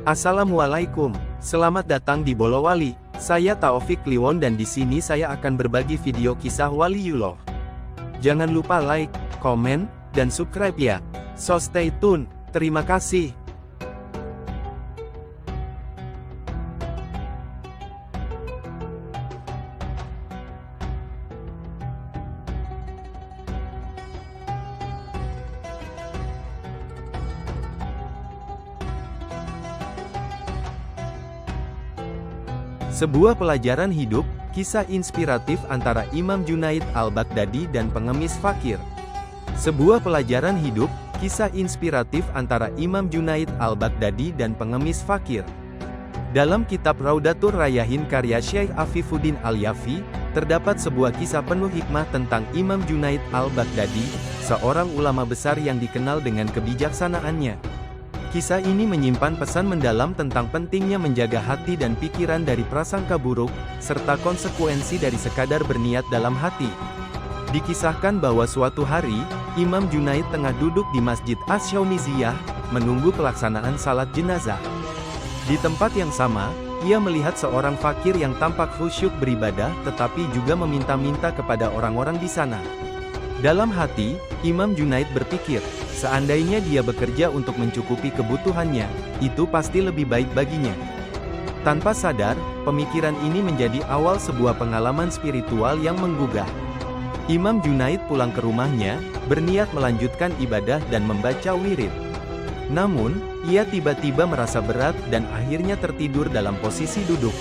Assalamualaikum, selamat datang di Bolowali. Saya Taufik Kliwon dan di sini saya akan berbagi video kisah Waliullah. Jangan lupa like, komen, dan subscribe ya. So stay tune. Terima kasih. Sebuah pelajaran hidup, kisah inspiratif antara Imam Junaid al-Baghdadi dan pengemis fakir. Sebuah pelajaran hidup, kisah inspiratif antara Imam Junaid al-Baghdadi dan pengemis fakir. Dalam kitab Raudatur Rayyahin karya Syekh Afifuddin Al-Yafi, terdapat sebuah kisah penuh hikmah tentang Imam Junaid al-Baghdadi, seorang ulama besar yang dikenal dengan kebijaksanaannya. Kisah ini menyimpan pesan mendalam tentang pentingnya menjaga hati dan pikiran dari prasangka buruk, serta konsekuensi dari sekadar berniat dalam hati. Dikisahkan bahwa suatu hari, Imam Junaid tengah duduk di Masjid Asy-Syauniziyah, menunggu pelaksanaan salat jenazah. Di tempat yang sama, ia melihat seorang fakir yang tampak khusyuk beribadah tetapi juga meminta-minta kepada orang-orang di sana. Dalam hati, Imam Junaid berpikir, seandainya dia bekerja untuk mencukupi kebutuhannya, itu pasti lebih baik baginya. Tanpa sadar, pemikiran ini menjadi awal sebuah pengalaman spiritual yang menggugah. Imam Junaid pulang ke rumahnya, berniat melanjutkan ibadah dan membaca wirid. Namun, ia tiba-tiba merasa berat dan akhirnya tertidur dalam posisi duduk.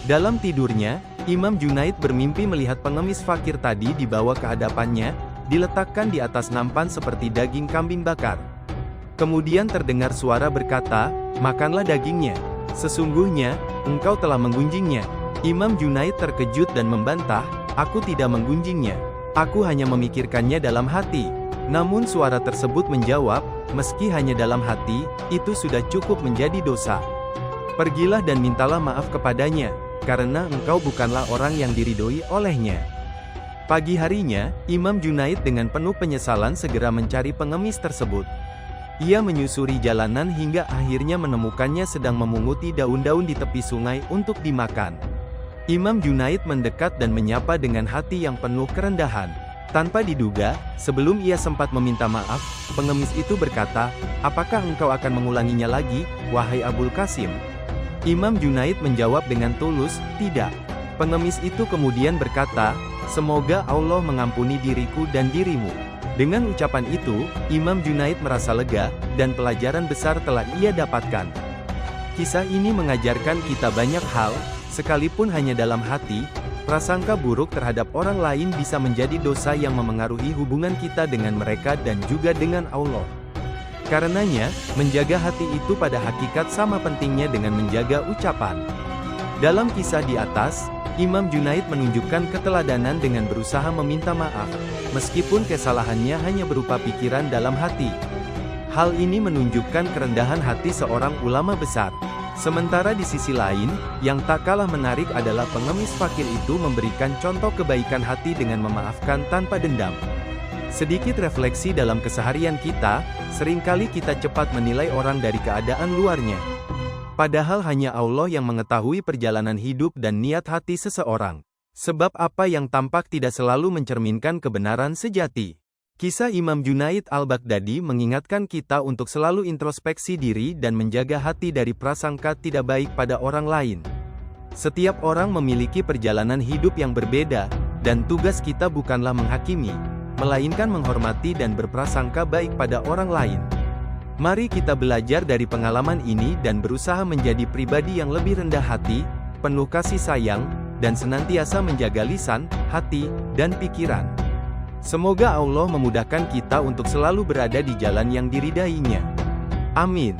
Dalam tidurnya, Imam Junaid bermimpi melihat pengemis fakir tadi dibawa ke hadapannya, diletakkan di atas nampan seperti daging kambing bakar. Kemudian terdengar suara berkata, "Makanlah dagingnya. Sesungguhnya, engkau telah menggunjingnya." Imam Junaid terkejut dan membantah, "Aku tidak menggunjingnya. Aku hanya memikirkannya dalam hati." Namun suara tersebut menjawab, "Meski hanya dalam hati, itu sudah cukup menjadi dosa. Pergilah dan mintalah maaf kepadanya, karena engkau bukanlah orang yang diridhoi olehnya." Pagi harinya, Imam Junaid dengan penuh penyesalan segera mencari pengemis tersebut. Ia menyusuri jalanan hingga akhirnya menemukannya sedang memunguti daun-daun di tepi sungai untuk dimakan. Imam Junaid mendekat dan menyapa dengan hati yang penuh kerendahan. Tanpa diduga, sebelum ia sempat meminta maaf, pengemis itu berkata, "Apakah engkau akan mengulanginya lagi, wahai Abul Qasim?" Imam Junaid menjawab dengan tulus, "Tidak." Pengemis itu kemudian berkata, "Semoga Allah mengampuni diriku dan dirimu." Dengan ucapan itu, Imam Junaid merasa lega, dan pelajaran besar telah ia dapatkan. Kisah ini mengajarkan kita banyak hal, sekalipun hanya dalam hati, prasangka buruk terhadap orang lain bisa menjadi dosa yang memengaruhi hubungan kita dengan mereka dan juga dengan Allah. Karenanya, menjaga hati itu pada hakikat sama pentingnya dengan menjaga ucapan. Dalam kisah di atas, Imam Junaid menunjukkan keteladanan dengan berusaha meminta maaf, meskipun kesalahannya hanya berupa pikiran dalam hati. Hal ini menunjukkan kerendahan hati seorang ulama besar. Sementara di sisi lain, yang tak kalah menarik adalah pengemis fakir itu memberikan contoh kebaikan hati dengan memaafkan tanpa dendam. Sedikit refleksi dalam keseharian kita, seringkali kita cepat menilai orang dari keadaan luarnya. Padahal hanya Allah yang mengetahui perjalanan hidup dan niat hati seseorang. Sebab apa yang tampak tidak selalu mencerminkan kebenaran sejati. Kisah Imam Junaid al-Baghdadi mengingatkan kita untuk selalu introspeksi diri dan menjaga hati dari prasangka tidak baik pada orang lain. Setiap orang memiliki perjalanan hidup yang berbeda, dan tugas kita bukanlah menghakimi, melainkan menghormati dan berprasangka baik pada orang lain. Mari kita belajar dari pengalaman ini dan berusaha menjadi pribadi yang lebih rendah hati, penuh kasih sayang, dan senantiasa menjaga lisan, hati, dan pikiran. Semoga Allah memudahkan kita untuk selalu berada di jalan yang diridainya. Amin.